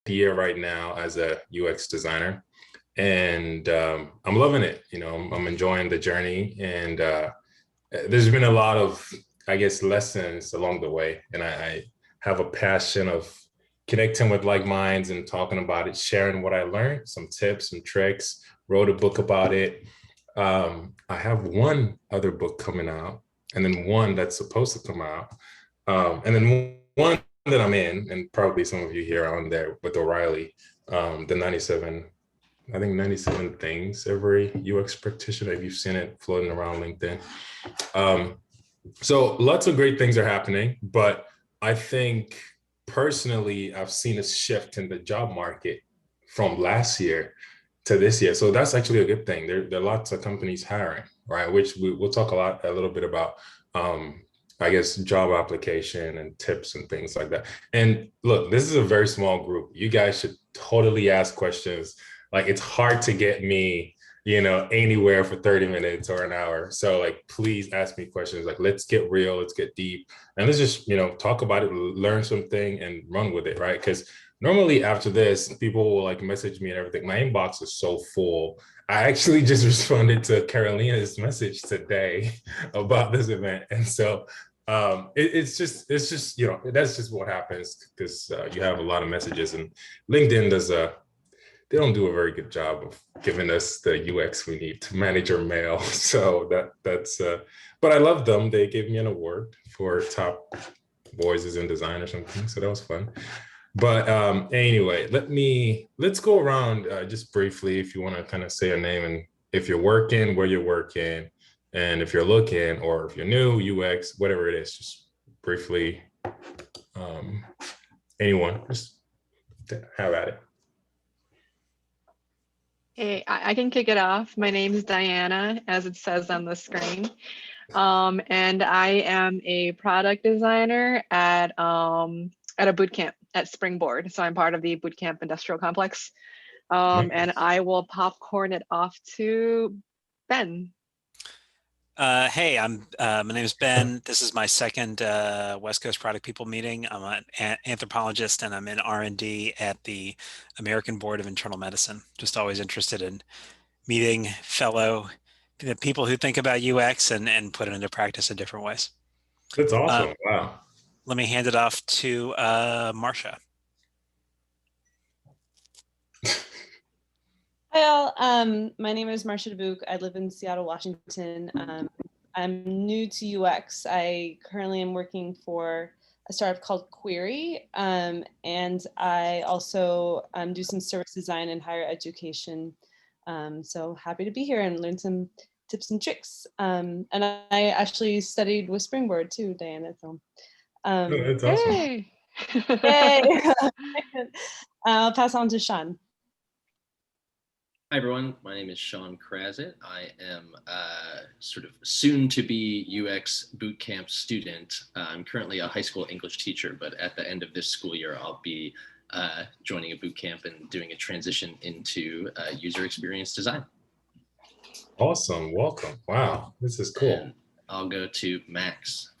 year right now as a UX designer, and I'm loving it. I'm enjoying the journey, and there's been a lot of, I guess, lessons along the way, and I have a passion of connecting with like minds and talking about it, sharing what I learned, some tips, some tricks. Wrote a book about it. I have one other book coming out, and then one that's supposed to come out, and then one that I'm in, and probably some of you here are on there with O'Reilly, the 97, I think 97 things every UX practitioner, if you've seen it floating around LinkedIn. Um, so lots of great things are happening, but I think personally, I've seen a shift in the job market from last year to this year. So that's actually a good thing. There are lots of companies hiring, right? Which we'll talk a little bit about, I guess, job application and tips and things like that. And look, this is a very small group. You guys should totally ask questions. Like, it's hard to get me anywhere for 30 minutes or an hour. So like, please ask me questions. Like, let's get real, let's get deep, and let's just, talk about it, learn something and run with it, right? Because normally after this, people will like message me and everything. My inbox is so full. I actually just responded to Carolina's message today about this event. And so it's just, that's just what happens because you have a lot of messages, and LinkedIn does they don't do a very good job of giving us the UX we need to manage our mail. So that's but I love them. They gave me an award for top voices in design or something. So that was fun. But anyway, let's go around just briefly, if you want to kind of say a name and if you're working, where you're working, and if you're looking, or if you're new, UX, whatever it is, just briefly, anyone, just have at it. Hey, I can kick it off. My name is Diana, as it says on the screen. And I am a product designer at a boot camp at Springboard. So I'm part of the boot camp industrial complex. And I will popcorn it off to Ben. Hey, my name is Ben. This is my second West Coast Product People meeting. I'm an anthropologist, and I'm in R&D at the American Board of Internal Medicine. Just always interested in meeting fellow people who think about UX and put it into practice in different ways. That's awesome. Wow. Let me hand it off to Marcia. Hi all, my name is Marcia DeBook. I live in Seattle, Washington. I'm new to UX. I currently am working for a startup called Query, and I also do some service design in higher education. So happy to be here and learn some tips and tricks. And I actually studied with Springboard too, Diana. So that's awesome. Hey. Yay. I'll pass on to Sean. Hi everyone, my name is Sean Krazit. I am sort of soon to be UX bootcamp student. I'm currently a high school English teacher, but at the end of this school year, I'll be joining a bootcamp and doing a transition into user experience design. Awesome, welcome. Wow, this is cool. And I'll go to Max.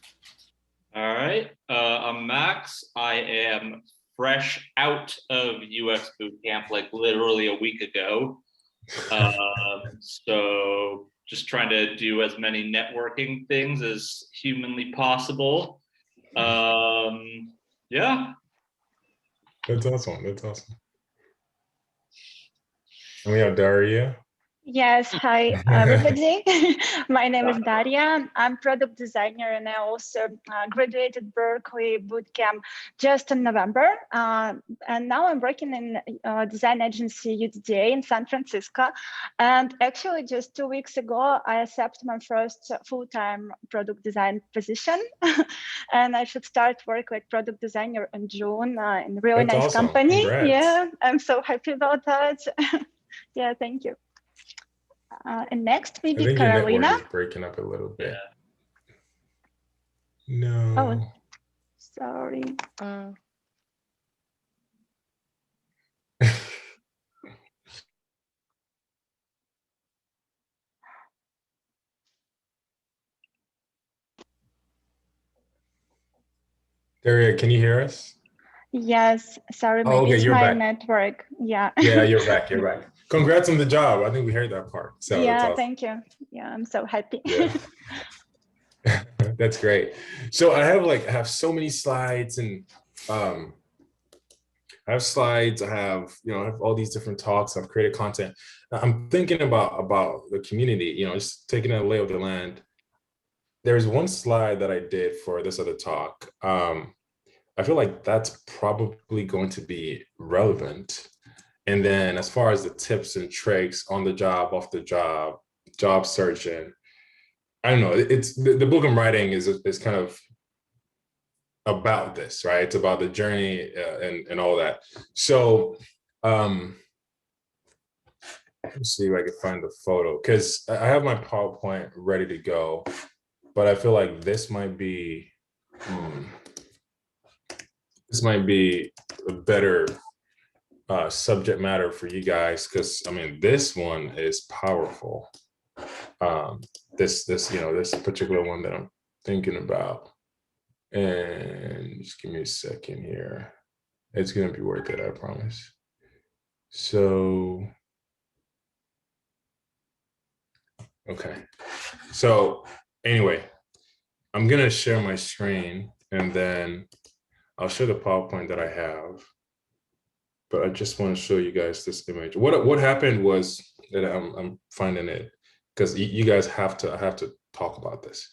All right, I'm Max. I am fresh out of UX bootcamp, like literally a week ago. So just trying to do as many networking things as humanly possible. Yeah. That's awesome. That's awesome. And we have Daria. Yes, hi everybody. My name is Daria. I'm product designer and I also graduated Berkeley Bootcamp just in November. And now I'm working in design agency UDDA in San Francisco. And actually just 2 weeks ago, I accepted my first full-time product design position. And I should start work like product designer in June in a really That's nice awesome. company. Congrats. Yeah, I'm so happy about that. Yeah, thank you. And next, maybe I think Carolina. your network is breaking up a little bit. Yeah. No. Oh, sorry. Daria, can you hear us? Yes, sorry, Oh, maybe okay, it's you're my back. network. Yeah. Yeah, you're back. You're back. Congrats on the job. I think we heard that part. So that's Yeah, awesome. thank you. Yeah, I'm so happy. Yeah, that's great. So I have so many slides and um, I have slides. I have all these different talks. I've created content. I'm thinking about the community. Just taking a lay of the land. There's one slide that I did for this other talk. I feel like that's probably going to be relevant. And then as far as the tips and tricks on the job, off the job searching, I don't know. It's the book I'm writing is kind of about this, right? It's about the journey and all that. So let's see if I can find the photo because I have my PowerPoint ready to go, but I feel like this might be a better subject matter for you guys because I mean this one is powerful. This particular one that I'm thinking about. And just give me a second here. It's gonna be worth it, I promise. So, okay. So anyway, I'm gonna share my screen and then I'll show the PowerPoint that I have. But I just want to show you guys this image. What happened was that I'm finding it because you guys have to talk about this.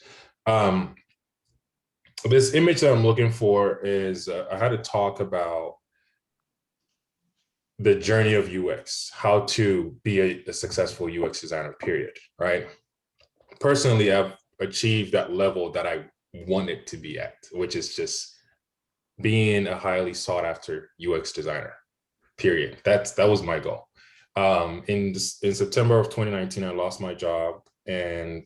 This image that I'm looking for is I had to talk about the journey of UX, how to be a successful UX designer, period, right? Personally, I've achieved that level that I wanted to be at, which is just being a highly sought after UX designer, period. That was my goal. In September of 2019, I lost my job and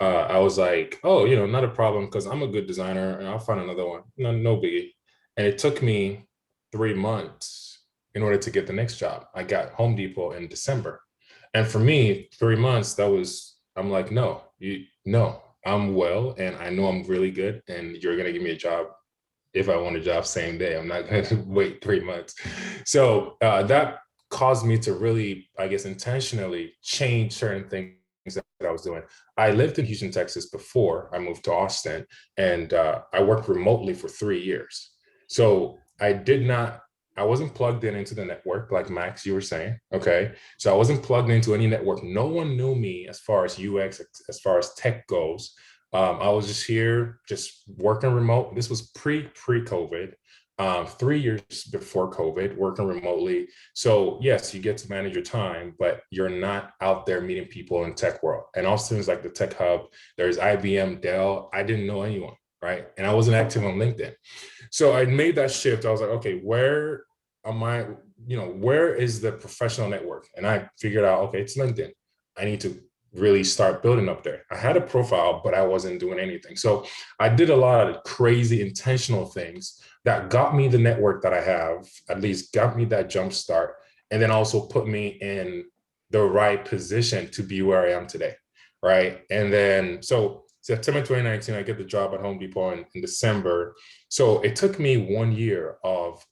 I was like, oh, not a problem because I'm a good designer and I'll find another one. No biggie. And it took me 3 months in order to get the next job. I got Home Depot in December. And for me, 3 months, I'm like, no, I'm well and I know I'm really good and you're going to give me a job if I want a job same day. I'm not going to wait 3 months. So that caused me to really, I guess, intentionally change certain things that I was doing. I lived in Houston, Texas before I moved to Austin, and I worked remotely for 3 years. So I wasn't plugged into the network like Max, you were saying, okay? So I wasn't plugged into any network. No one knew me as far as UX, as far as tech goes. I was just here, just working remote. This was pre-COVID. 3 years before COVID, working remotely. So yes, you get to manage your time, but you're not out there meeting people in tech world. And Austin is like the tech hub. There's IBM, Dell. I didn't know anyone, right? And I wasn't active on LinkedIn. So I made that shift. I was like, okay, where am I? Where is the professional network? And I figured out, okay, it's LinkedIn. I need to really start building up there. I had a profile, but I wasn't doing anything. So I did a lot of crazy intentional things that got me the network that I have, at least got me that jump start, and then also put me in the right position to be where I am today, right? And then, so September 2019, I get the job at Home Depot in December. So it took me 1 year of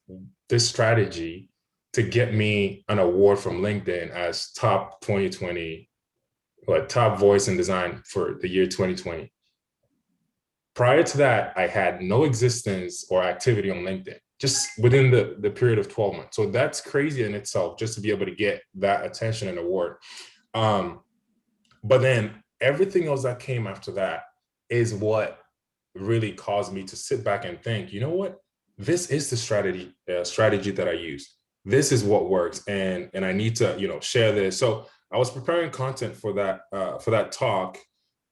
this strategy to get me an award from LinkedIn as top 2020, top voice in design for the year 2020. Prior to that, I had no existence or activity on LinkedIn, just within the period of 12 months. So that's crazy in itself, just to be able to get that attention and award. But then everything else that came after that is what really caused me to sit back and think, you know what? This is the strategy that I use. This is what works, and I need to share this. So I was preparing content for that talk.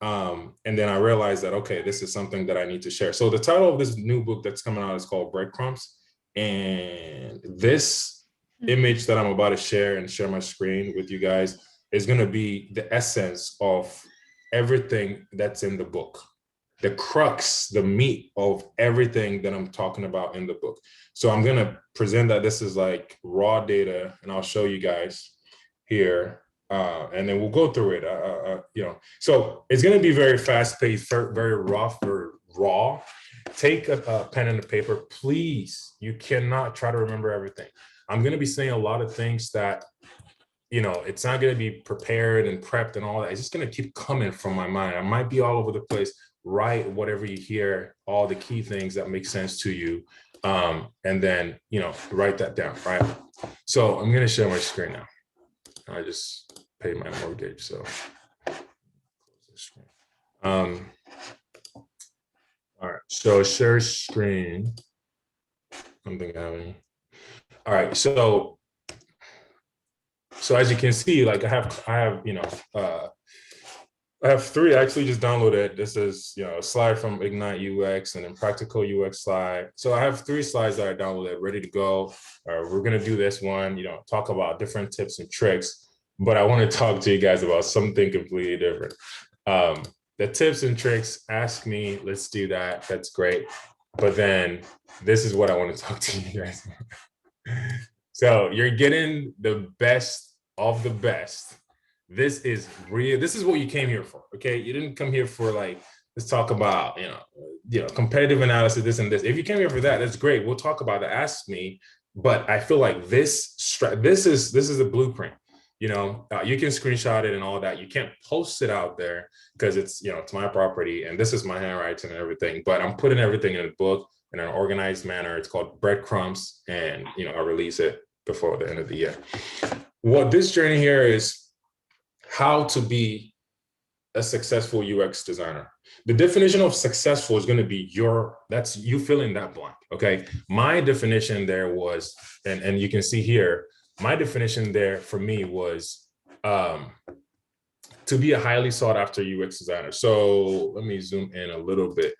And then I realized that, okay, this is something that I need to share. So the title of this new book that's coming out is called Breadcrumbs. And this image that I'm about to share and share my screen with you guys is going to be the essence of everything that's in the book, the crux, the meat of everything that I'm talking about in the book. So I'm going to present that this is like raw data, and I'll show you guys here. And then we'll go through it, So it's going to be very fast paced, very rough, very raw. take a pen and a paper, please. You cannot try to remember everything. I'm going to be saying a lot of things that, you know, it's not going to be prepared and prepped and all that. It's just going to keep coming from my mind. I might be all over the place. Write whatever you hear, all the key things that make sense to you. And then, you know, write that down, right? So I'm going to share my screen now. I just paid my mortgage, so. All right, so share screen. I don't think I have any. All right, so as you can see, like I have, you know, I have 3 actually just downloaded. This is, you know, a slide from Ignite UX and then practical UX slide. So I have 3 slides that I downloaded ready to go. We're gonna do this one, you know, talk about different tips and tricks, but I want to talk to you guys about something completely different. The tips and tricks, ask me, let's do that. That's great. But then this is what I want to talk to you guys about. So you're getting the best of the best. This is real. This is what you came here for. Okay. You didn't come here for like, let's talk about, you know, competitive analysis, this and this. If you came here for that, that's great. We'll talk about that. Ask me. But I feel like this is a blueprint. You know, you can screenshot it and all that. You can't post it out there because it's, you know, it's my property and this is my handwriting and everything. But I'm putting everything in a book in an organized manner. It's called Breadcrumbs, and you know, I'll release it before the end of the year. What this journey here is how to be a successful UX designer. The definition of successful is going to be that's you fill in that blank. Okay. My definition there was, and you can see here, my definition there for me was to be a highly sought after UX designer. So let me zoom in a little bit.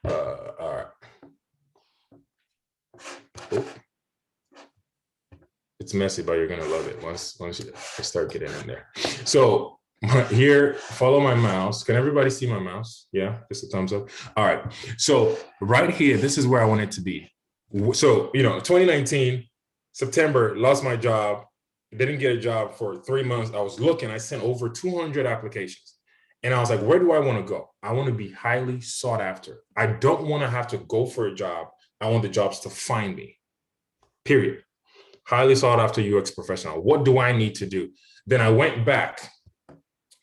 All right. Oh. It's messy, but you're gonna love it once you start getting in there. So here, follow my mouse. Can everybody see my mouse? Yeah, just a thumbs up. All right. So right here, this is where I want it to be. So, you know, 2019, September, lost my job, didn't get a job for 3 months. I was looking, I sent over 200 applications. And I was like, where do I want to go? I want to be highly sought after. I don't want to have to go for a job. I want the jobs to find me, period. Highly sought after UX professional. What do I need to do? Then I went back.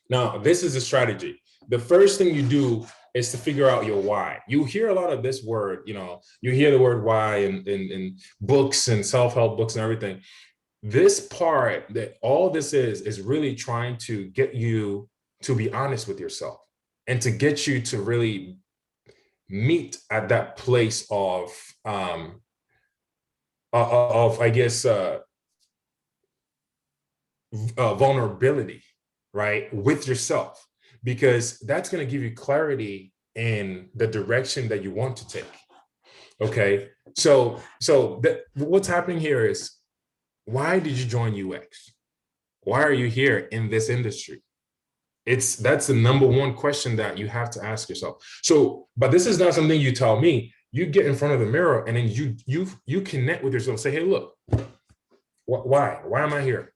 Now, this is a strategy. The first thing you do is to figure out your why. You hear a lot of this word, you know, you hear the word why in books and self-help books and everything. This part, that all this is really trying to get you to be honest with yourself and to get you to really meet at that place of I guess, vulnerability, right, with yourself, because that's going to give you clarity in the direction that you want to take. Okay, so what's happening here is, why did you join UX? Why are you here in this industry? That's the number one question that you have to ask yourself. So, but this is not something you tell me. You get in front of the mirror and then you connect with yourself. Say, hey, look, why am I here?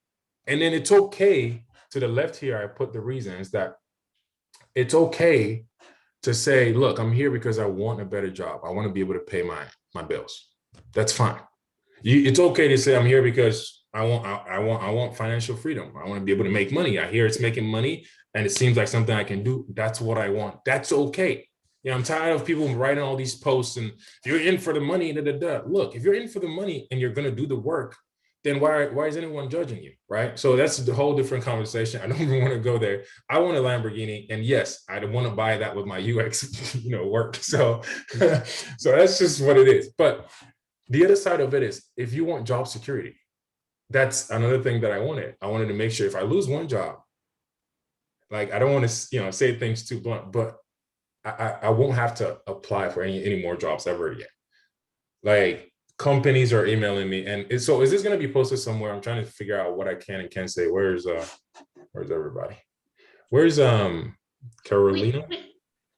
And then it's okay. To the left here, I put the reasons that it's okay to say, look, I'm here because I want a better job. I want to be able to pay my bills. That's fine. It's okay to say I'm here because I want financial freedom. I want to be able to make money. I hear it's making money and it seems like something I can do. That's what I want. That's okay. Yeah, I'm tired of people writing all these posts and you're in for the money. Look, if you're in for the money and you're going to do the work, then why is anyone judging you, right? So that's the whole different conversation. I don't even want to go there. I want a Lamborghini, and yes, I want to buy that with my UX, work. So, so that's just what it is. But the other side of it is, if you want job security, that's another thing that I wanted. I wanted to make sure if I lose one job, like I don't want to, say things too blunt, but I won't have to apply for any more jobs ever again. Like, companies are emailing me, and so is this going to be posted somewhere? I'm trying to figure out what I can and can't say. Where's everybody? Where's Carolina?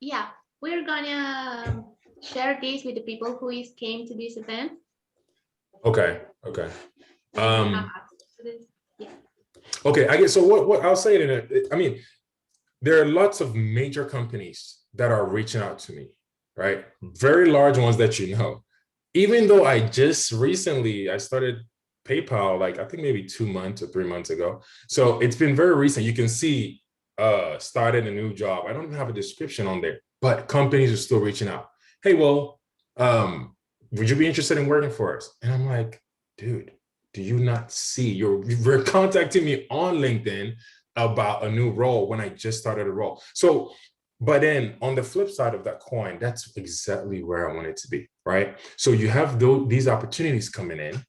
Yeah, we're gonna share this with the people who came to this event. Okay. Yeah. Okay, I guess so. What I'll say it I mean, there are lots of major companies that are reaching out to me. right? Very large ones that you know. Even though I just recently, I started PayPal, like I think maybe 2 months or 3 months ago. So it's been very recent. You can see started a new job. I don't even have a description on there, but companies are still reaching out. Hey, well, would you be interested in working for us? And I'm like, dude, do you not see you're contacting me on LinkedIn about a new role when I just started a role? So, but then on the flip side of that coin, that's exactly where I want it to be, right? So you have these opportunities coming in,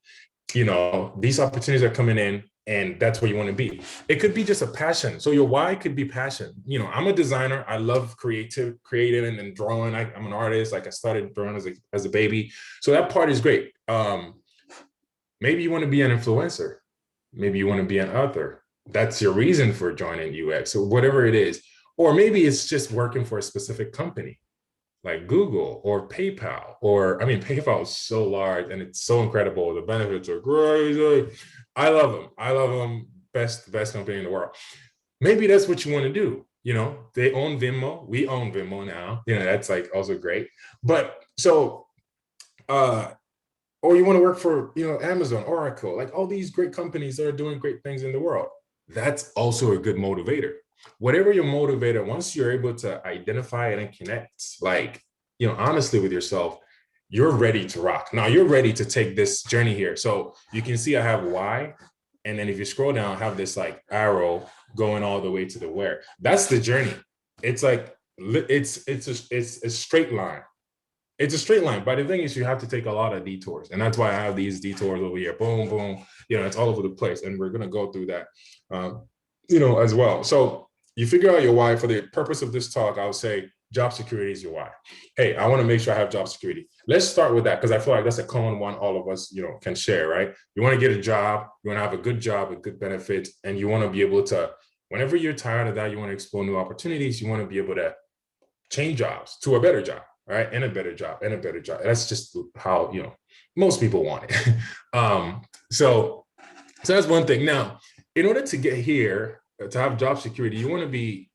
these opportunities are coming in, and that's where you want to be. It could be just a passion. So your why could be passion. I'm a designer. I love creating and drawing. I'm an artist. Like I started drawing as a baby. So that part is great. Maybe you want to be an influencer. Maybe you want to be an author. That's your reason for joining UX or whatever it is. Or maybe it's just working for a specific company like Google or PayPal, PayPal is so large and it's so incredible. The benefits are crazy. I love them. I love them. Best company in the world. Maybe that's what you want to do. They own Venmo. We own Venmo now. That's like also great. But so, or you want to work for, Amazon, Oracle, like all these great companies that are doing great things in the world. That's also a good motivator. Whatever your motivator, once you're able to identify it and connect, like, honestly with yourself, you're ready to rock. Now you're ready to take this journey here. So you can see I have why. And then if you scroll down, I have this like arrow going all the way to the where. That's the journey. It's like, it's a straight line. It's a straight line, but the thing is you have to take a lot of detours. And that's why I have these detours over here. Boom, boom. It's all over the place. And we're going to go through that, as well. So you figure out your why. For the purpose of this talk, I would say job security is your why. Hey, I want to make sure I have job security. Let's start with that because I feel like that's a common one all of us, can share, right? You want to get a job, you want to have a good job with good benefits, and you want to be able to, whenever you're tired of that, you want to explore new opportunities, you want to be able to change jobs to a better job, right? And a better job and a better job. That's just how, most people want it. So that's one thing. Now, in order to get here, to have job security, you want to be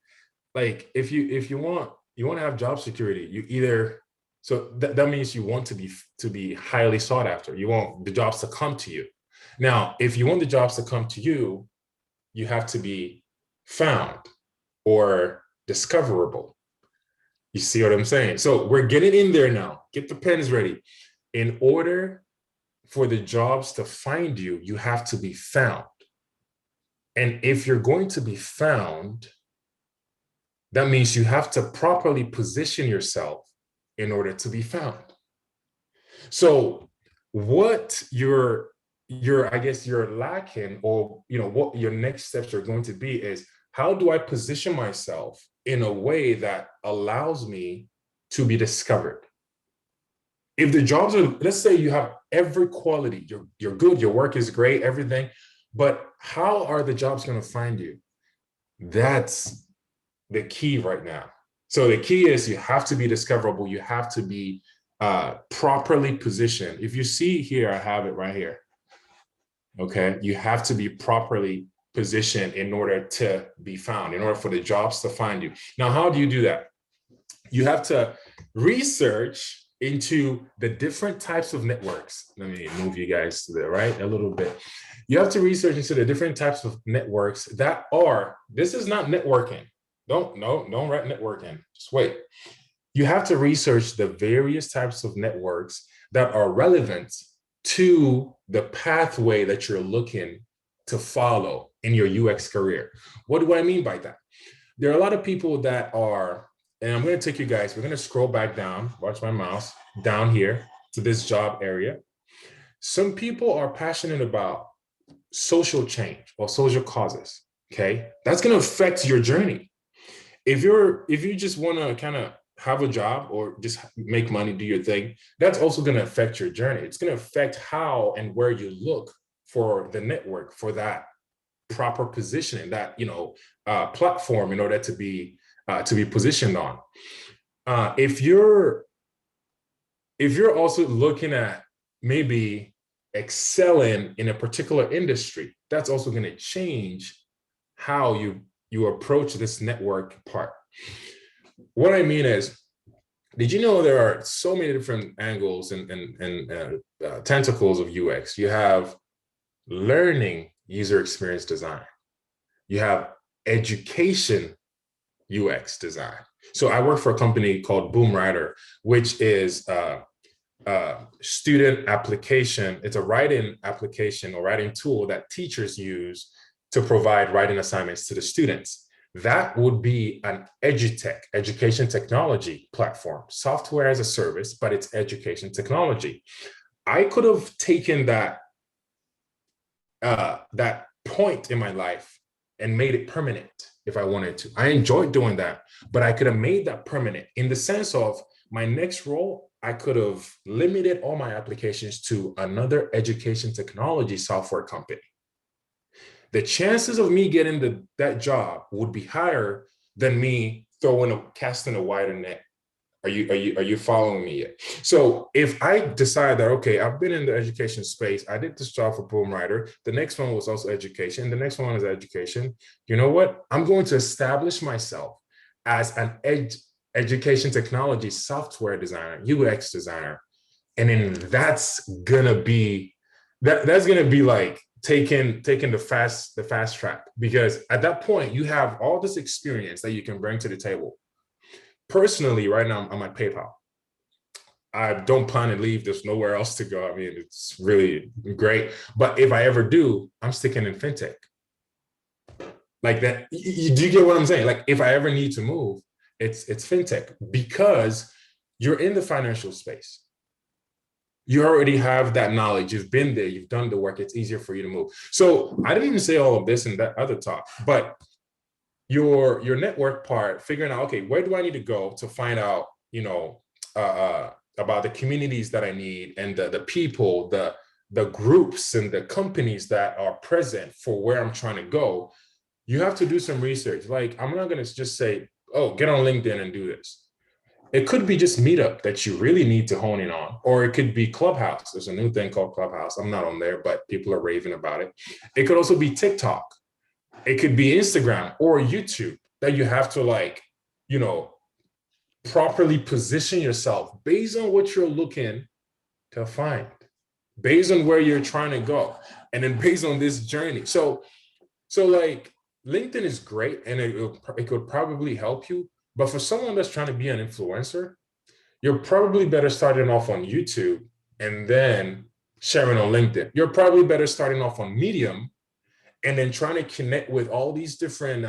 like, if you want to have job security, you either, so that means you want to be highly sought after. You want the jobs to come to you. Now, if you want the jobs to come to you, you have to be found or discoverable. You see what I'm saying? So we're getting in there now. Get the pens ready. In order for the jobs to find you, you have to be found. And if you're going to be found, that means you have to properly position yourself in order to be found. So what you're lacking, or what your next steps are going to be is, how do I position myself in a way that allows me to be discovered? If the jobs are, let's say you have every quality, you're good, your work is great, everything, but how are the jobs going to find you? That's the key right now. So the key is you have to be discoverable. You have to be properly positioned. If you see here, I have it right here. Okay, you have to be properly positioned in order to be found, in order for the jobs to find you. Now, how do you do that? You have to research into the different types of networks. Let me move you guys to the right a little bit. You have to research into the different types of networks that are, this is not networking. Don't write networking, just wait. You have to research the various types of networks that are relevant to the pathway that you're looking to follow in your UX career. What do I mean by that? There are a lot of people that are, and I'm going to take you guys, we're going to scroll back down, watch my mouse, down here to this job area. Some people are passionate about social change or social causes, okay? That's going to affect your journey. If you just want to kind of have a job or just make money, do your thing, that's also going to affect your journey. It's going to affect how and where you look for the network, for that proper positioning, that platform in order to be positioned on. If you're also looking at maybe excelling in a particular industry, that's also going to change how you approach this network part. What I mean is, did you know there are so many different angles and tentacles of UX? You have learning user experience design. You have education UX design. So I work for a company called Boomwriter, which is student application. It's a writing application or writing tool that teachers use to provide writing assignments to the students. That would be an edutech, education technology platform, software as a service, but it's education technology. I could have taken that that point in my life and made it permanent if I wanted to. I enjoyed doing that, but I could have made that permanent in the sense of my next role. I could have limited all my applications to another education technology software company. The chances of me getting that job would be higher than me casting a wider net. Are you following me yet? So if I decide that, okay, I've been in the education space, I did this job for Boomwriter, the next one was also education, the next one is education. You know what? I'm going to establish myself as an education technology software designer, UX designer. And then that's gonna be like taking the fast track, because at that point you have all this experience that you can bring to the table. Personally, right now I'm at PayPal. I don't plan to leave. There's nowhere else to go. I mean, it's really great. But if I ever do, I'm sticking in fintech. Like that, do you get what I'm saying? Like if I ever need to move, it's fintech, because you're in the financial space. You already have that knowledge. You've been there. You've done the work. It's easier for you to move. So I didn't even say all of this in that other talk, but your network part, figuring out, okay, where do I need to go to find out, about the communities that I need and the people, the groups and the companies that are present for where I'm trying to go. You have to do some research. Like, I'm not going to just say, oh, get on LinkedIn and do this. It could be just Meetup that you really need to hone in on, or it could be Clubhouse. There's a new thing called Clubhouse. I'm not on there, but people are raving about it. It could also be TikTok. It could be Instagram or YouTube that you have to properly position yourself based on what you're looking to find, based on where you're trying to go, and then based on this journey. So like LinkedIn is great, and it could probably help you. But for someone that's trying to be an influencer, you're probably better starting off on YouTube and then sharing on LinkedIn. You're probably better starting off on Medium and then trying to connect with all these different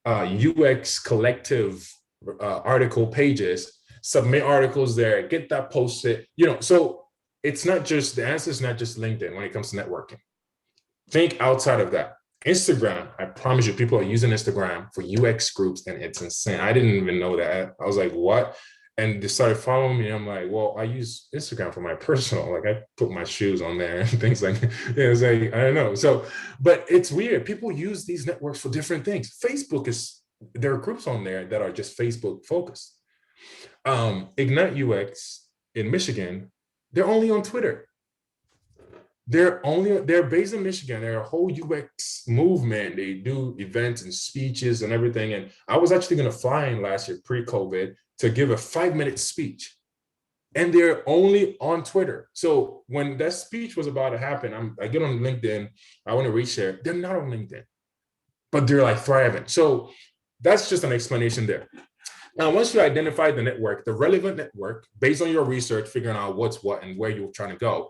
UX collective article pages, submit articles there, get that posted, so it's not just, the answer is not just LinkedIn when it comes to networking. Think outside of that. Instagram, I promise you, people are using Instagram for UX groups, and it's insane. I didn't even know that. I was like, what? And they started following me. I'm like, well, I use Instagram for my personal, like I put my shoes on there and things like that. It's like, I don't know. So, but it's weird. People use these networks for different things. There are groups on there that are just Facebook focused. Ignite UX in Michigan, they're only on Twitter. They're based in Michigan. They're a whole UX movement. They do events and speeches and everything. And I was actually going to fly in last year, pre-COVID, to give a 5-minute speech. And they're only on Twitter. So when that speech was about to happen, I get on LinkedIn, I want to reshare. They're not on LinkedIn, but they're like thriving. So that's just an explanation there. Now, once you identify the network, the relevant network, based on your research, figuring out what's what and where you're trying to go,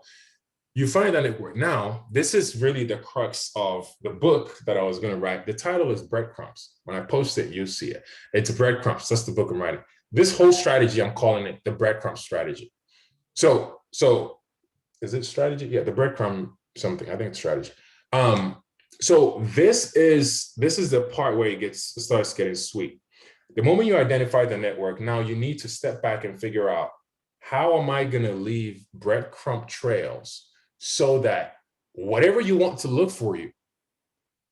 you find that network. Now, this is really the crux of the book that I was going to write. The title is Breadcrumbs. When I post it, you'll see it. It's Breadcrumbs. That's the book I'm writing. This whole strategy, I'm calling it the breadcrumb strategy. So is it strategy? Yeah, the breadcrumb something. I think it's strategy. So this is the part where it starts getting sweet. The moment you identify the network, now you need to step back and figure out, how am I going to leave breadcrumb trails so that whatever you want to look for you,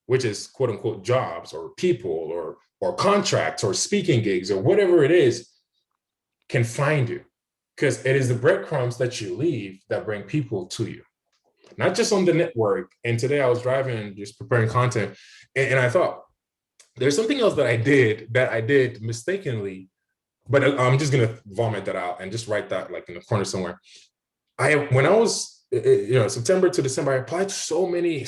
which is quote unquote jobs or people or contracts or speaking gigs or whatever it is, can find you? Because it is the breadcrumbs that you leave that bring people to you, not just on the network. And today I was driving and just preparing content, and I thought, there's something else that I did mistakenly but I'm just gonna vomit that out and just write that like in the corner somewhere. When I was, September to December, I applied to so many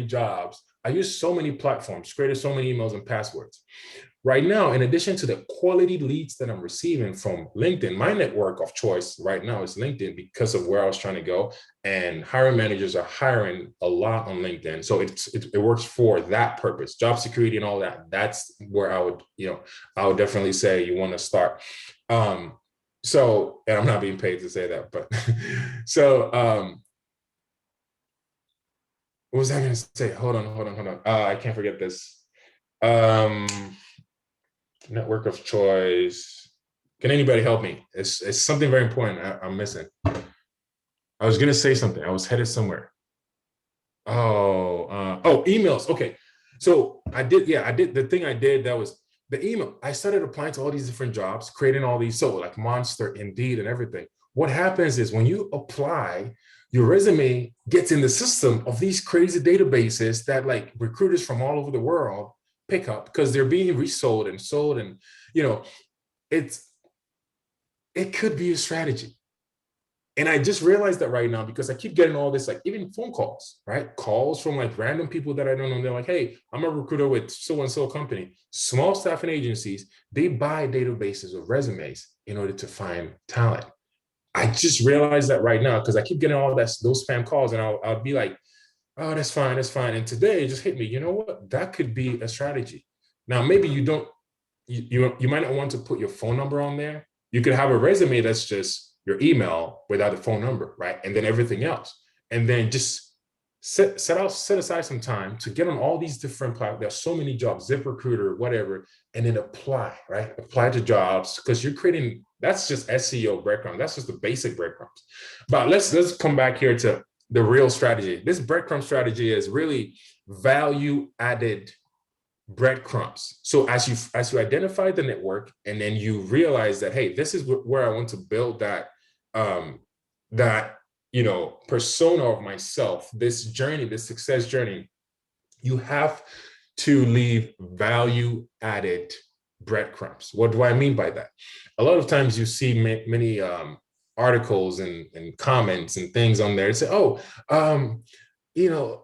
jobs. I used so many platforms, created so many emails and passwords. Right now, in addition to the quality leads that I'm receiving from LinkedIn, my network of choice right now is LinkedIn because of where I was trying to go. And hiring managers are hiring a lot on LinkedIn. So it works for that purpose, job security and all that. That's where I would definitely say you want to start. And I'm not being paid to say that, but what was I going to say? Hold on. I can't forget this. Network of choice. Can anybody help me? It's something very important I'm missing. I was gonna say something. I was headed somewhere. Emails. Okay. So I did the thing I did, that was the email. I started applying to all these different jobs, creating all these, so like Monster, Indeed, and everything. What happens is when you apply, your resume gets in the system of these crazy databases that like recruiters from all over the world pick up because they're being resold and sold, and it could be a strategy. And I just realized that right now because I keep getting all this, like even phone calls, right? Calls from like random people that I don't know. They're like, hey, I'm a recruiter with so-and-so company. Small staffing agencies, they buy databases of resumes in order to find talent. I just realized that right now because I keep getting all those spam calls, and I'll be like, oh, that's fine. And today it just hit me. You know what? That could be a strategy. Now, maybe you might not want to put your phone number on there. You could have a resume that's just your email without the phone number, right? And then everything else. And then just set aside some time to get on all these different platforms. There's so many jobs, ZipRecruiter, whatever, and then apply, right? Apply to jobs because you're creating, that's just SEO breadcrumbs. That's just the basic breadcrumbs. But let's come back here to the real strategy. This breadcrumb strategy is really value added breadcrumbs. So as you identify the network, and then you realize that, hey, this is where I want to build that persona of myself, this journey, this success journey, you have to leave value added breadcrumbs. What do I mean by that? A lot of times you see many articles and comments and things on there and say,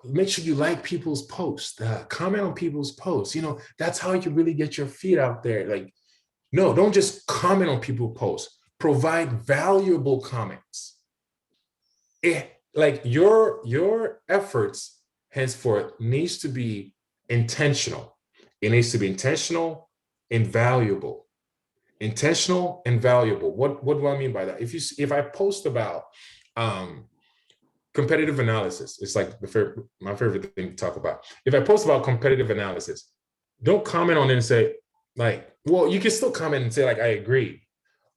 make sure you like people's posts, comment on people's posts. That's how you really get your feet out there. Like, no, don't just comment on people's posts. Provide valuable comments. Like your efforts henceforth needs to be intentional. It needs to be intentional and valuable. Intentional and valuable. What do I mean by that? If I post about competitive analysis, it's like my favorite thing to talk about. If I post about competitive analysis, don't comment on it and say, like, well, you can still comment and say, like, I agree.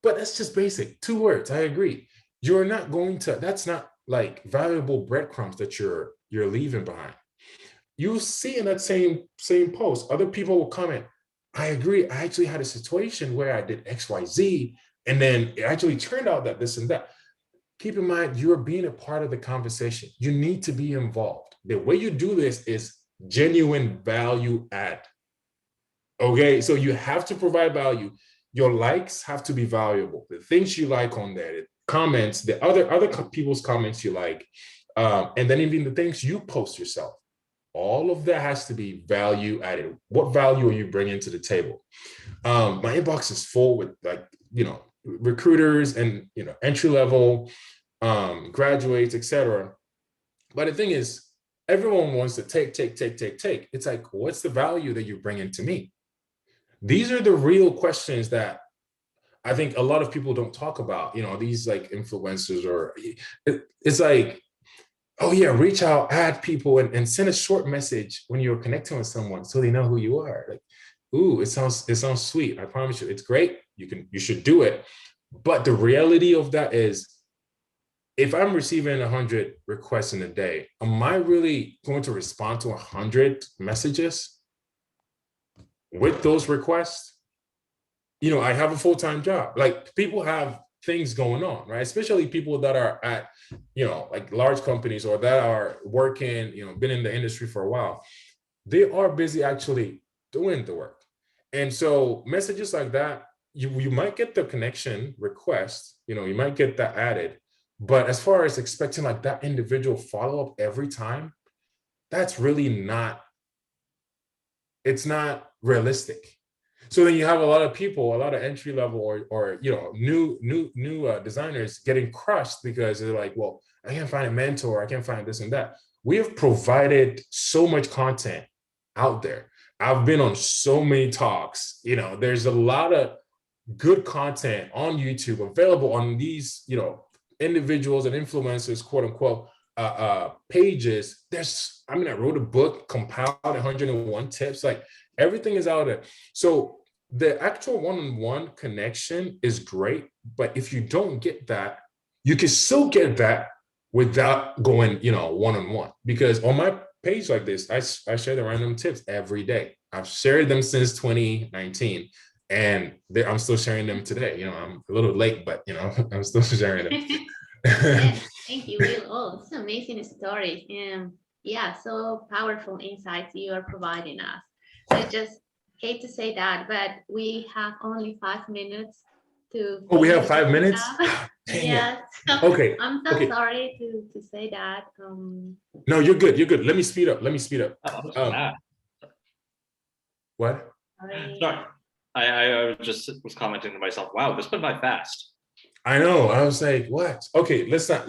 But that's just basic. 2 words, I agree. You're not going to, that's not like valuable breadcrumbs that you're leaving behind. You see in that same post, other people will comment, I agree. I actually had a situation where I did XYZ, and then it actually turned out that this and that. Keep in mind, you're being a part of the conversation. You need to be involved. The way you do this is genuine value add. Okay, so you have to provide value. Your likes have to be valuable. The things you like on there, the comments, the other people's comments you like, and then even the things you post yourself. All of that has to be value added. What value are you bringing to the table? My inbox is full with recruiters and entry level, graduates, etc. But the thing is, everyone wants to take. It's like, what's the value that you bring into me? These are the real questions that I think a lot of people don't talk about. These like influencers, or it's like, oh yeah, reach out, add people, and send a short message when you're connecting with someone so they know who you are. Like, ooh, it sounds sweet. I promise you, it's great. You should do it. But the reality of that is, if I'm receiving 100 requests in a day, am I really going to respond to 100 messages with those requests? I have a full-time job. Like, people have things going on, right? Especially people that are at, like large companies, or that are working, been in the industry for a while. They are busy actually doing the work. And so messages like that, you might get the connection request, you might get that added, but as far as expecting like that individual follow-up every time, that's really not, it's not realistic. So then you have a lot of people, a lot of entry level or new designers getting crushed because they're like, well, I can't find a mentor, I can't find this and that. We have provided so much content out there. I've been on so many talks, there's a lot of good content on YouTube available on these, individuals and influencers, quote unquote, pages. I wrote a book, compiled 101 tips, like everything is out there. So the actual one-on-one connection is great, but if you don't get that, you can still get that without going, one-on-one. Because on my page like this, I share the random tips every day. I've shared them since 2019, and I'm still sharing them today. I'm a little late, but I'm still sharing them. Yes, thank you, Will. Oh, it's amazing stories, and yeah, so powerful insights you are providing us. I just hate to say that, but we have only 5 minutes to. Oh, we have 5 minutes? Yes. Okay. I'm so okay. sorry to say that. No, you're good. You're good. Let me speed up. What? Sorry. I was commenting to myself, wow, this went by fast. I know. I was like, what? Okay, listen,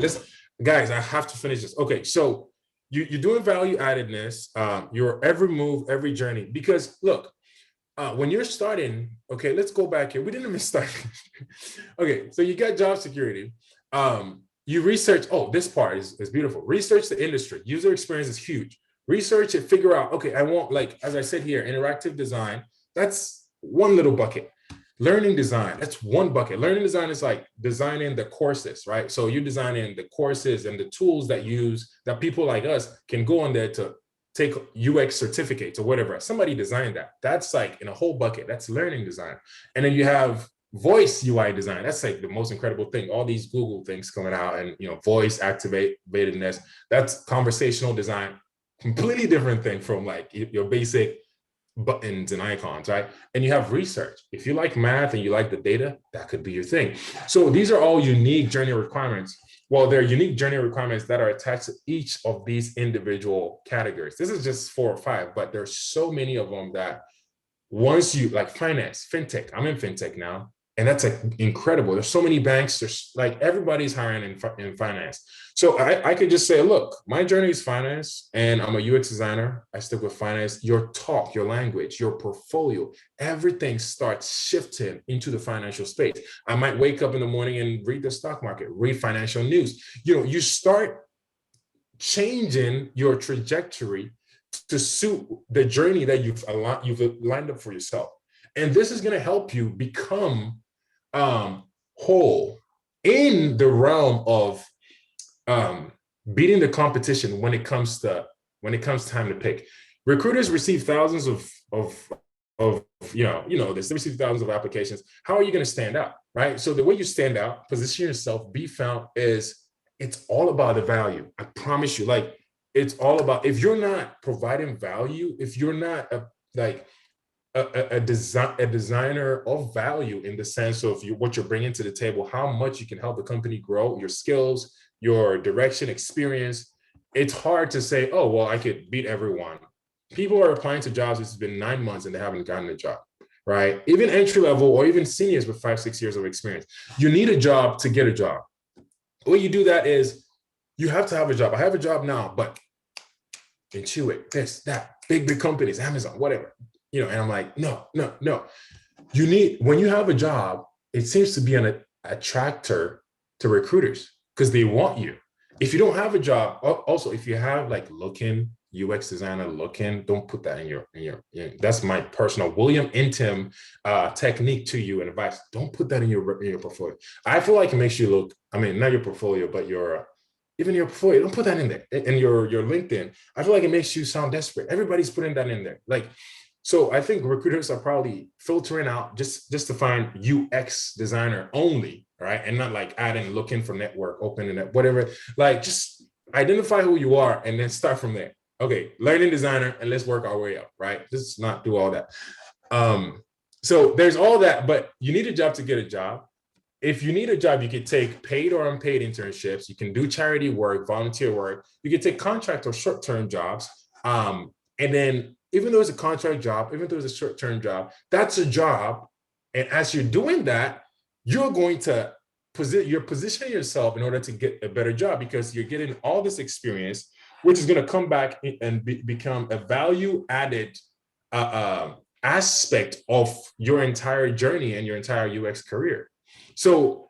guys, I have to finish this. Okay, so you're doing value addedness, your every move, every journey, because look, when you're starting, okay, let's go back here. We didn't even start. Okay, so you got job security. You research, oh, this part is beautiful. Research the industry. User experience is huge. Research it, figure out, okay, I want, like, as I said here, interactive design. That's one little bucket. Learning design, that's one bucket. Learning design is like designing the courses, right? So you're designing the courses and the tools that people like us can go on there to take UX certificates or whatever. Somebody designed that. That's like in a whole bucket. That's learning design. And then you have voice UI design. That's like the most incredible thing. All these Google things coming out, and voice activatedness. That's conversational design. Completely different thing from like your basic buttons and icons, right? And you have research. If you like math and you like the data, that could be your thing. So these are all unique journey requirements. Well, they're unique journey requirements that are attached to each of these individual categories. This is just 4 or 5, but there's so many of them that once you, like finance, fintech, I'm in fintech now, and that's like incredible. There's so many banks, there's like everybody's hiring in finance. So I could just say, look, my journey is finance and I'm a UX designer. I stick with finance. Your talk, your language, your portfolio, everything starts shifting into the financial space. I might wake up in the morning and read the stock market, read financial news. You start changing your trajectory to suit the journey that you've lined up for yourself. And this is going to help you become whole in the realm of beating the competition when it comes time to pick. Recruiters receive thousands of this, they receive thousands of applications. How are you going to stand out, right? So the way you stand out, position yourself, be found, it's all about the value. I promise you, like, it's all about, if you're not providing value, if you're not a designer of value in the sense of what you're bringing to the table, how much you can help the company grow, your skills, your direction, experience, it's hard to say, oh, well, I could beat everyone. People are applying to jobs, it's been 9 months and they haven't gotten a job, right? Even entry level or even seniors with 5-6 years of experience. You need a job to get a job. The way you do that is you have to have a job. I have a job now, but Intuit, this, that, big companies, Amazon, whatever. And I'm like, no. You need, when you have a job, it seems to be an attractor to recruiters because they want you. If you don't have a job, also, if you have like looking, UX designer looking, don't put that in your that's my personal William Intim technique to you and advice. Don't put that in your portfolio. I feel like it makes you look, not your portfolio, but even your portfolio, don't put that in there. And your LinkedIn, I feel like it makes you sound desperate. Everybody's putting that in there. Like, so I think recruiters are probably filtering out just to find UX designer only, right? And not like adding, looking for network, opening it, whatever. Like, just identify who you are and then start from there. Okay, learning designer, and let's work our way up, right? Let's not do all that. So there's all that, but you need a job to get a job. If you need a job, you can take paid or unpaid internships. You can do charity work, volunteer work. You can take contract or short-term jobs. And then even though it's a contract job, even though it's a short-term job, that's a job. And as you're doing that, you're going to you're positioning yourself in order to get a better job because you're getting all this experience, which is going to come back and become a value-added aspect of your entire journey and your entire UX career. So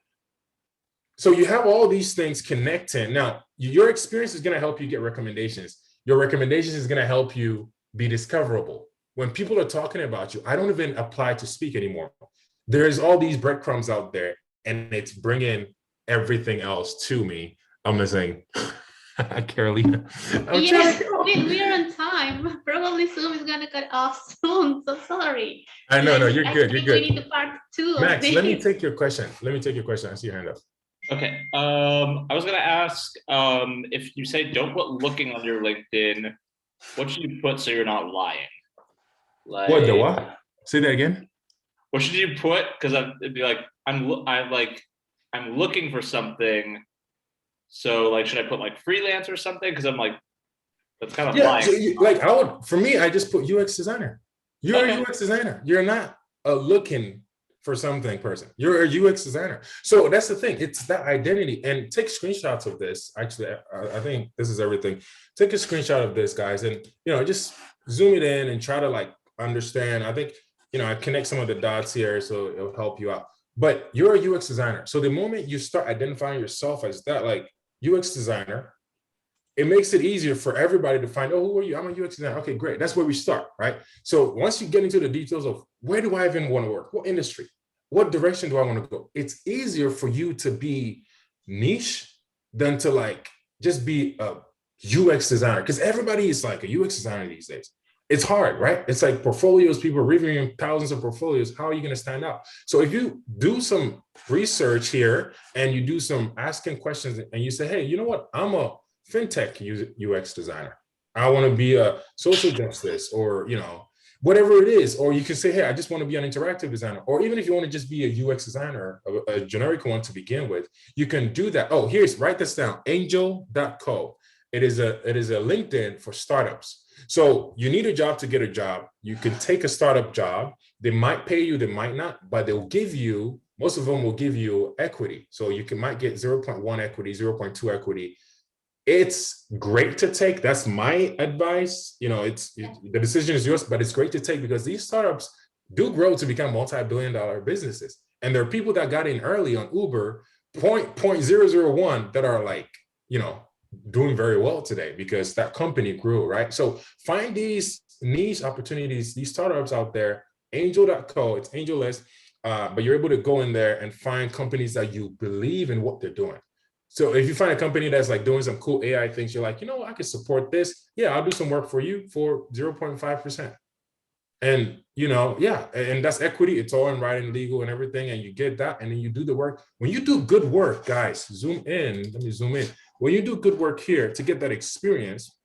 you have all these things connecting. Now, your experience is going to help you get recommendations. Your recommendations is going to help you be discoverable. When people are talking about you, I don't even apply to speak anymore. There's all these breadcrumbs out there, and it's bringing everything else to me. I'm missing Carolina. Yes, we're on time. Probably Zoom is gonna cut off soon. So sorry. I know, no, you're good. You're We good. need the part 2 Max, of this. let me take your question. I see your hand up. Okay. I was gonna ask if you say don't put looking on your LinkedIn, what should you put so you're not lying? Like, What the what? Say that again. What should you put? Because it'd be like I'm looking for something. So like, should I put like freelance or something? Because I'm like, that's kind of lying. So for me, I just put UX designer. You're Okay. a UX designer. You're not a looking for something person. You're a UX designer. So that's the thing. It's that identity. And take screenshots of this. Actually, I think this is everything. Take a screenshot of this, guys, and just zoom it in and try to like understand. I think I connect some of the dots here, so it'll help you out. But you're a UX designer. So the moment you start identifying yourself as that, like UX designer, it makes it easier for everybody to find, oh, who are you? I'm a UX designer. Okay, great. That's where we start, right? So once you get into the details of where do I even want to work? What industry? What direction do I want to go? It's easier for you to be niche than to like just be a UX designer, because everybody is like a UX designer these days. It's hard, right? It's like portfolios, people reviewing thousands of portfolios. How are you going to stand out? So if you do some research here and you do some asking questions and you say, hey, you know what? I'm a fintech UX designer. I want to be a social justice or, whatever it is. Or you can say, hey, I just want to be an interactive designer. Or even if you want to just be a UX designer, a generic one to begin with, you can do that. Oh, write this down, angel.co. It is a LinkedIn for startups. So you need a job to get a job. You can take a startup job. They might pay you, they might not, but they'll give you, most of them will give you equity. So you might get 0.1 equity, 0.2 equity. It's great to take. That's my advice. The decision is yours, but it's great to take because these startups do grow to become multi-billion-dollar businesses. And there are people that got in early on Uber, 0.001 that are like, doing very well today because that company grew, right? So find these niche opportunities, these startups out there, angel.co, it's AngelList, but you're able to go in there and find companies that you believe in what they're doing. So if you find a company that's like doing some cool AI things, you're like, I can support this. Yeah, I'll do some work for you for 0.5%. And, and that's equity. It's all in writing, legal and everything. And you get that. And then you do the work. When you do good work, guys, zoom in. Let me zoom in. When you do good work here to get that experience,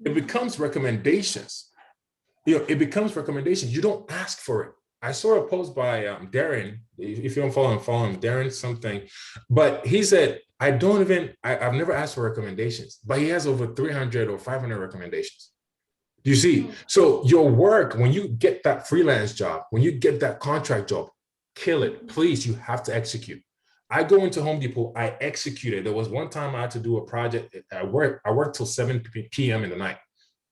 it becomes recommendations. It becomes recommendations. You don't ask for it. I saw a post by Darren. If you don't follow him, Darren something. But he said, I've never asked for recommendations, but he has over 300 or 500 recommendations. Do you see? So your work, when you get that freelance job, when you get that contract job, kill it. Please, you have to execute. I go into Home Depot, I executed. There was one time I had to do a project at work. I worked till 7 p.m. in the night.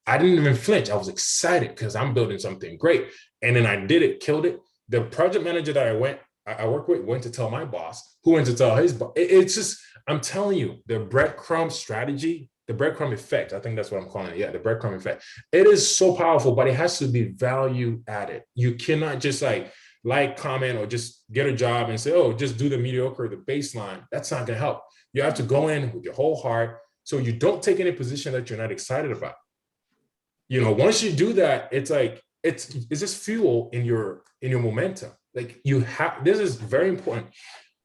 I didn't even flinch. I was excited because I'm building something great. And then I did it, killed it. The project manager that I work with went to tell my boss, who went to tell his boss. It's just, I'm telling you, the breadcrumb strategy, the breadcrumb effect, I think that's what I'm calling it. Yeah, the breadcrumb effect. It is so powerful, but it has to be value added. You cannot just like, comment, or just get a job and say, oh, just do the mediocre, the baseline. That's not gonna help. You have to go in with your whole heart so you don't take any position that you're not excited about. Once you do that, it's like, it's just fuel in your momentum. Like this is very important.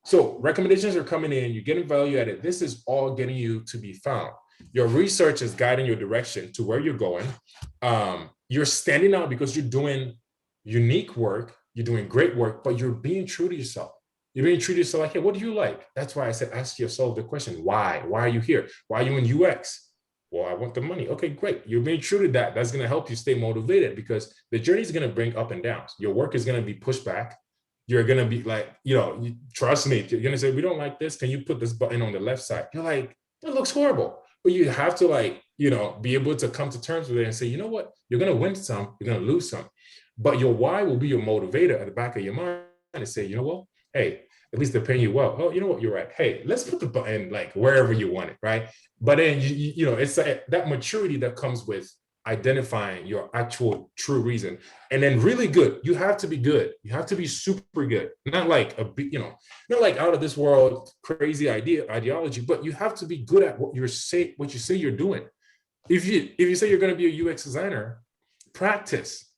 So recommendations are coming in, you're getting value added. This is all getting you to be found. Your research is guiding your direction to where you're going. You're standing out because you're doing unique work you're doing great work, but you're being true to yourself. You're being true to yourself, like, hey, what do you like? That's why I said, ask yourself the question, why? Why are you here? Why are you in UX? Well, I want the money. Okay, great. You're being true to that. That's going to help you stay motivated, because the journey is going to bring up and downs. Your work is going to be pushed back. You're going to be like, trust me, you're going to say, we don't like this. Can you put this button on the left side? You're like, that looks horrible. But you have to be able to come to terms with it and say, you know what? You're going to win some, you're going to lose some. But your why will be your motivator at the back of your mind and say, you know what? Hey, at least they're paying you well. Oh, you know what? You're right. Hey, let's put the button like wherever you want it, right? But then, it's that maturity that comes with identifying your actual true reason. And then really good. You have to be good. You have to be super good. Not like not like out of this world crazy ideology, but you have to be good at what you say you're doing. If you say you're going to be a UX designer, practice.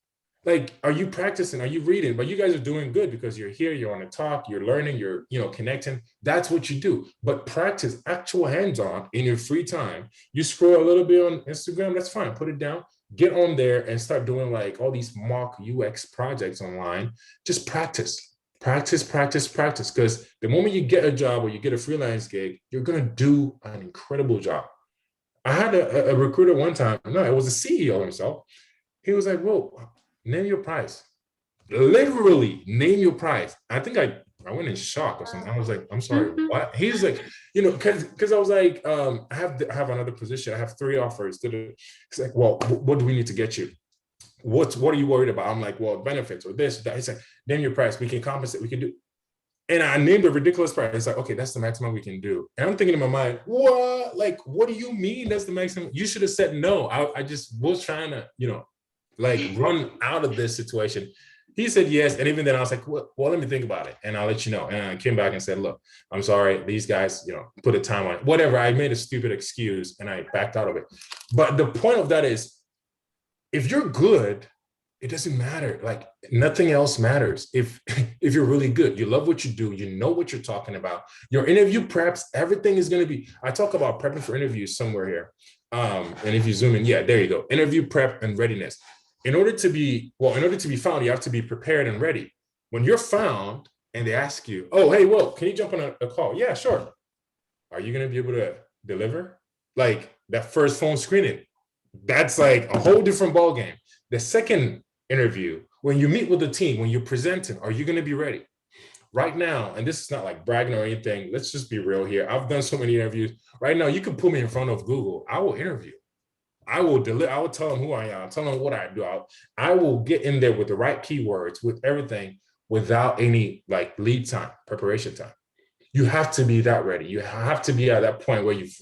Like, are you practicing? Are you reading? But you guys are doing good because you're here, you're on a talk, you're learning, you're connecting. That's what you do. But practice actual hands-on in your free time. You scroll a little bit on Instagram, that's fine. Put it down, get on there and start doing like all these mock UX projects online. Just practice. Practice. Because the moment you get a job or you get a freelance gig, you're gonna do an incredible job. I had a recruiter one time, no, it was the CEO himself. He was like, whoa, name your price. Literally name your price. I think I went in shock or something. I was like, I'm sorry, what? He's like, because I was like, I have another position. I have 3 offers. He's like, well, what do we need to get you? What are you worried about? I'm like, well, benefits or this, that. He's like, name your price. We can compensate. We can do. And I named a ridiculous price. It's like, okay, that's the maximum we can do. And I'm thinking in my mind, what? Like, what do you mean that's the maximum? You should have said no. I just was trying to, run out of this situation. He said yes. And even then I was like, well, let me think about it and I'll let you know. And I came back and said, look, I'm sorry. These guys, put a time on it. Whatever. I made a stupid excuse and I backed out of it. But the point of that is, if you're good, it doesn't matter. Like, nothing else matters. If you're really good, you love what you do, you know what you're talking about, your interview preps, everything is going to be, I talk about prepping for interviews somewhere here. And if you zoom in, yeah, there you go. Interview prep and readiness. In order to be found, you have to be prepared and ready. When you're found and they ask you, oh, hey, well, can you jump on a call? Yeah, sure. Are you going to be able to deliver? Like that first phone screening, that's like a whole different ballgame. The second interview, when you meet with the team, when you're presenting, are you going to be ready? Right now, and this is not like bragging or anything, let's just be real here. I've done so many interviews. Right now, you can put me in front of Google. I will interview. I will tell them who I am, tell them what I do. I will get in there with the right keywords, with everything, without any like lead time, preparation time. You have to be that ready. You have to be at that point where you've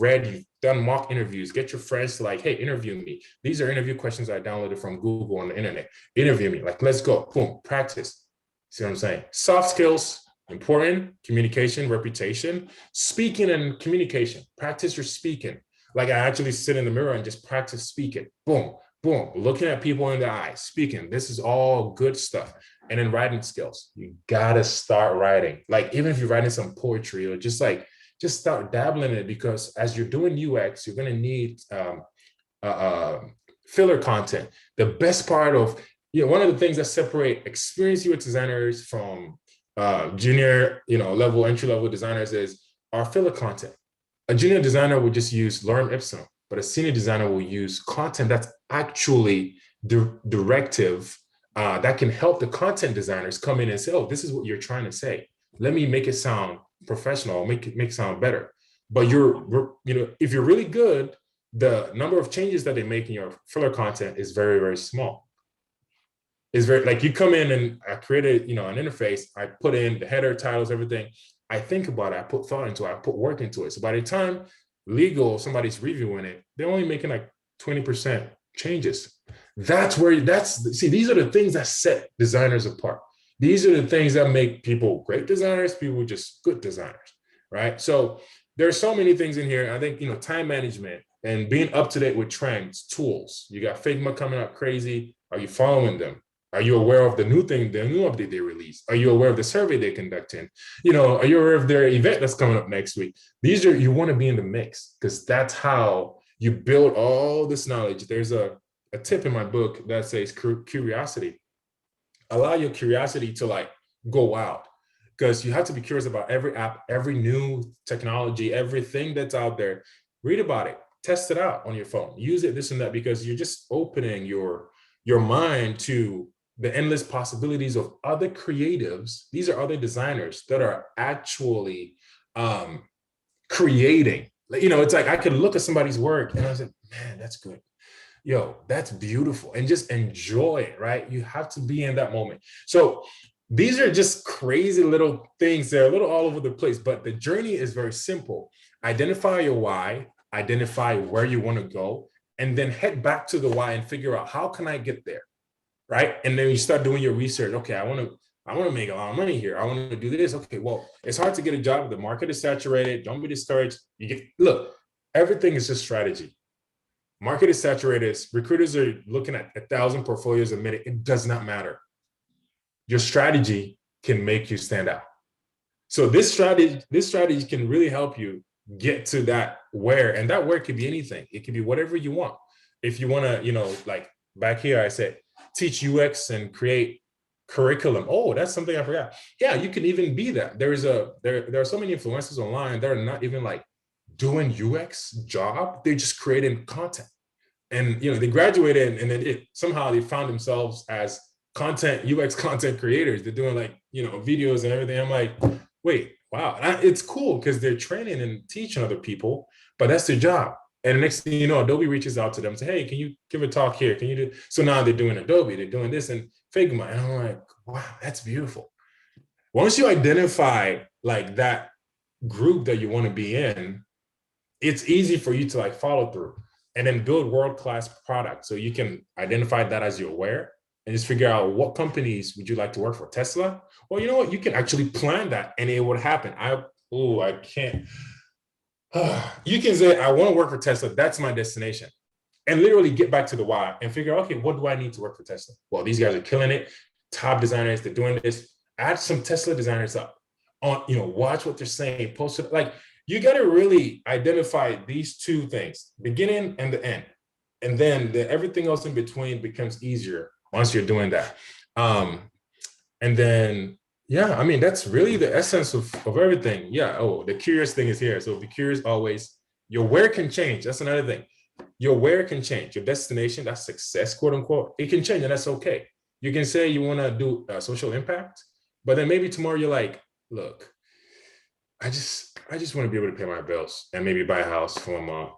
done mock interviews, get your friends to like, hey, interview me. These are interview questions I downloaded from Google on the internet. Interview me, like, let's go, boom, practice. See what I'm saying? Soft skills, important, communication, reputation, speaking and communication. Practice your speaking. Like, I actually sit in the mirror and just practice speaking. Boom, boom, looking at people in the eyes, speaking. This is all good stuff. And then writing skills. You gotta start writing. Like, even if you're writing some poetry or just start dabbling in it, because as you're doing UX, you're gonna need filler content. The best part of, one of the things that separate experienced UX designers from junior, level, entry-level designers is our filler content. A junior designer will just use lorem ipsum, but a senior designer will use content that's actually directive, that can help the content designers come in and say, oh, this is what you're trying to say. Let me make it sound professional, make it sound better. But if you're really good, the number of changes that they make in your filler content is very, very small. It's very, like, you come in and I created, an interface, I put in the header, titles, everything. I think about it, I put thought into it, I put work into it. So by the time somebody's reviewing it, they're only making like 20% changes. These are the things that set designers apart. These are the things that make people great designers, people just good designers, right? So there's so many things in here. I think, time management and being up to date with trends, tools. You got Figma coming up crazy. Are you following them? Are you aware of the new update they release? Are you aware of the survey they're conducting? Are you aware of their event that's coming up next week? You want to be in the mix, because that's how you build all this knowledge. There's a tip in my book that says curiosity. allow your curiosity to like go out, because you have to be curious about every app, every new technology, everything that's out there. Read about it, test it out on your phone, use it, this and that, because you're just opening your mind to the endless possibilities of other creatives. These are other designers that are actually creating. You know, it's like I could look at somebody's work and I was like, man, that's good. Yo, that's beautiful. And just enjoy it, right? You have to be in that moment. So these are just crazy little things. They're a little all over the place, but the journey is very simple. Identify your why, identify where you want to go, and then head back to the why and figure out, how can I get there? Right? And then you start doing your research. Okay, I want to make a lot of money here. I want to do this. Okay, well, it's hard to get a job. The market is saturated. Don't be discouraged. Look, everything is just strategy. Market is saturated. Recruiters are looking at 1,000 portfolios a minute. It does not matter. Your strategy can make you stand out. So this strategy can really help you get to that where, and that where could be anything. It could be whatever you want. If you want to, you know, like back here, I said, teach UX and create curriculum. Oh, that's something I forgot. Yeah, you can even be that. There are so many influencers online that are not even like doing UX job. They're just creating content. And, you know, they graduated and then somehow they found themselves as UX content creators. They're doing like, you know, videos and everything. I'm like, wait, wow. It's cool because they're training and teaching other people, but that's their job. And the next thing you know, Adobe reaches out to them and say, hey, can you give a talk here? Can you do? So now they're doing Adobe, they're doing this and Figma. And I'm like, wow, that's beautiful. Once you identify like that group that you want to be in, it's easy for you to like follow through and then build world-class products. So you can identify that as you're aware and just figure out what companies would you like to work for. Tesla? Well, you know what? You can actually plan that and it would happen. I can't. You can say, I want to work for Tesla. That's my destination. And literally get back to the why and figure, okay, what do I need to work for Tesla? Well, these guys are killing it. Top designers, they're doing this. Add some Tesla designers up. You know, watch what they're saying, post it. Like, you got to really identify these two things, beginning and the end. And then everything else in between becomes easier once you're doing that. And then, yeah, I mean, that's really the essence of everything. Yeah. Oh, the curious thing is here. So be curious always. Your where can change. That's another thing. Your where can change. Your destination, that's success, quote unquote. It can change and that's okay. You can say you want to do social impact, but then maybe tomorrow you're like, look, I just want to be able to pay my bills and maybe buy a house for my mom,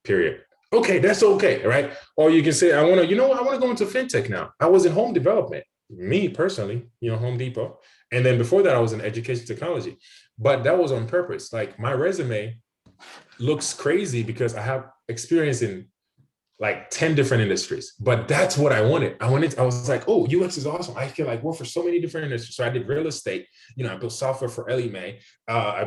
period. Okay, that's okay, right? Or you can say, I want to go into fintech now. I was in home development, me personally, you know, Home Depot. And then before that, I was in education technology, but that was on purpose. Like my resume looks crazy because I have experience in like 10 different industries, but that's what I wanted. I was like, oh, UX is awesome. I can like work for so many different industries. So I did real estate, you know, I built software for Ellie Mae. I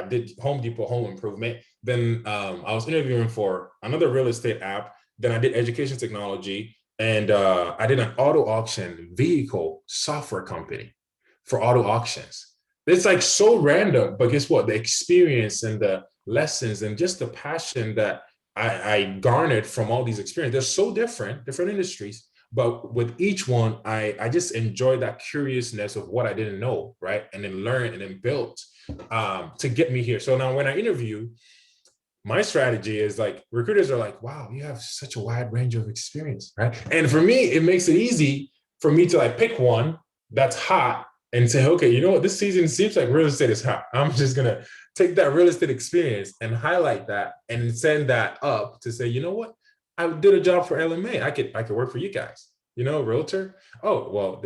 did Home Depot home improvement. Then I was interviewing for another real estate app. Then I did education technology and I did an auto auction vehicle software company for auto auctions. It's like so random, but guess what? The experience and the lessons and just the passion that I garnered from all these experiences. They're so different industries, but with each one, I just enjoy that curiousness of what I didn't know, right? And then learn and then built to get me here. So now when I interview, my strategy is like, recruiters are like, wow, you have such a wide range of experience, right? And for me, it makes it easy for me to like pick one that's hot and say, okay, you know what, this season seems like real estate is hot. I'm just gonna take that real estate experience and highlight that and send that up to say, you know what, I did a job for LMA. I could work for you guys. You know, realtor. Oh, well,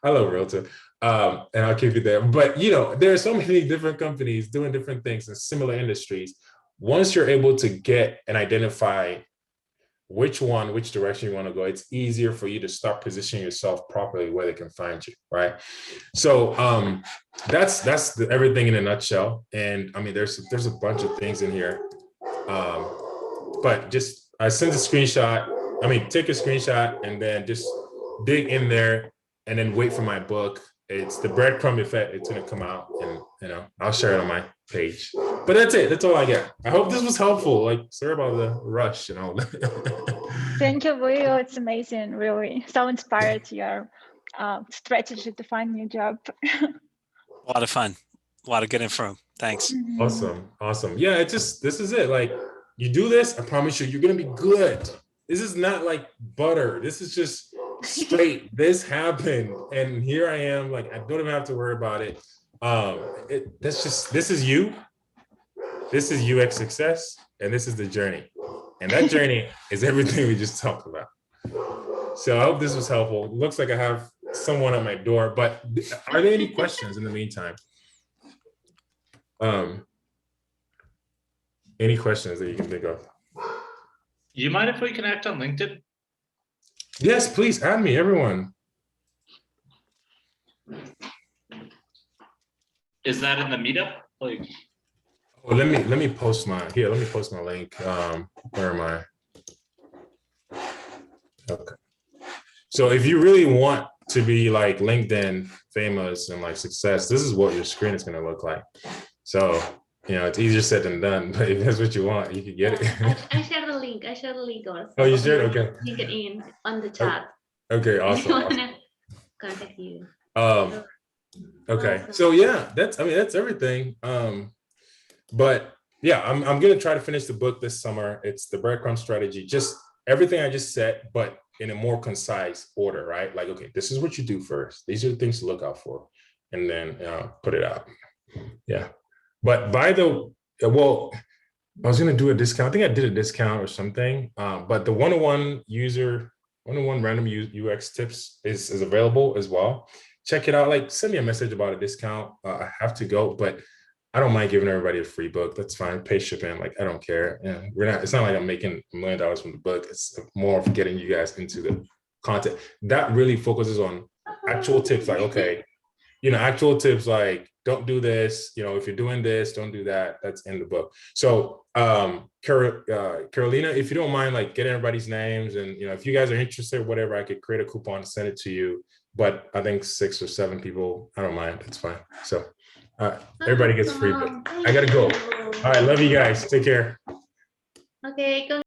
I love realtor. And I'll keep you there. But you know, there are so many different companies doing different things in similar industries. Once you're able to get and identify which direction you want to go, it's easier for you to start positioning yourself properly where they can find you, right? So that's everything in a nutshell. And I mean, there's a bunch of things in here, but just I sent a screenshot. I mean, take a screenshot and then just dig in there and then wait for my book. It's the breadcrumb effect. It's gonna come out, and you know, I'll share it on my page. But that's it. That's all I got. I hope this was helpful. Like, sorry about the rush and all that. Thank you, Will. It's amazing, really. So inspired. You're strategy to find new job. A lot of fun. A lot of good info. Thanks. Awesome. Yeah, this is it. Like, you do this, I promise you, you're gonna be good. This is not like butter. This is just straight. This happened, and here I am. Like, I don't even have to worry about it. This is you. This is UX success, and this is the journey. And that journey is everything we just talked about. So I hope this was helpful. It looks like I have someone at my door, but are there any questions in the meantime? Any questions that you can think of? Do you mind if we connect on LinkedIn? Yes, please add me, everyone. Is that in the meetup? Like, Well, let me post my let me post my link. Where am I? Okay. So if you really want to be like LinkedIn famous and like success, this is what your screen is going to look like. So, you know, it's easier said than done, but if that's what you want, you can get it. I shared the link. I shared the link also. Oh, you shared? Okay. LinkedIn on the chat. Okay, I awesome. wanna contact you. Okay. So yeah, that's everything. But yeah, I'm gonna try to finish the book this summer. It's the breadcrumb strategy, just everything I just said, but in a more concise order, right? Like, okay, this is what you do first. These are the things to look out for, and then put it out. Yeah. But I was gonna do a discount. I think I did a discount or something. But the 101 random UX tips is available as well. Check it out. Like, send me a message about a discount. I have to go, but I don't mind giving everybody a free book. That's fine. Pay shipping. Like, I don't care. Yeah, it's not like I'm making $1 million from the book. It's more of getting you guys into the content that really focuses on actual tips. Like, okay, actual tips like, don't do this. If you're doing this, don't do that. That's in the book. So, Carolina, if you don't mind, like, getting everybody's names, and if you guys are interested, whatever, I could create a coupon, send it to you. But I think 6 or 7 people, I don't mind. It's fine. So. Everybody gets free, but I gotta go. All right, love you guys. Take care. Okay, go.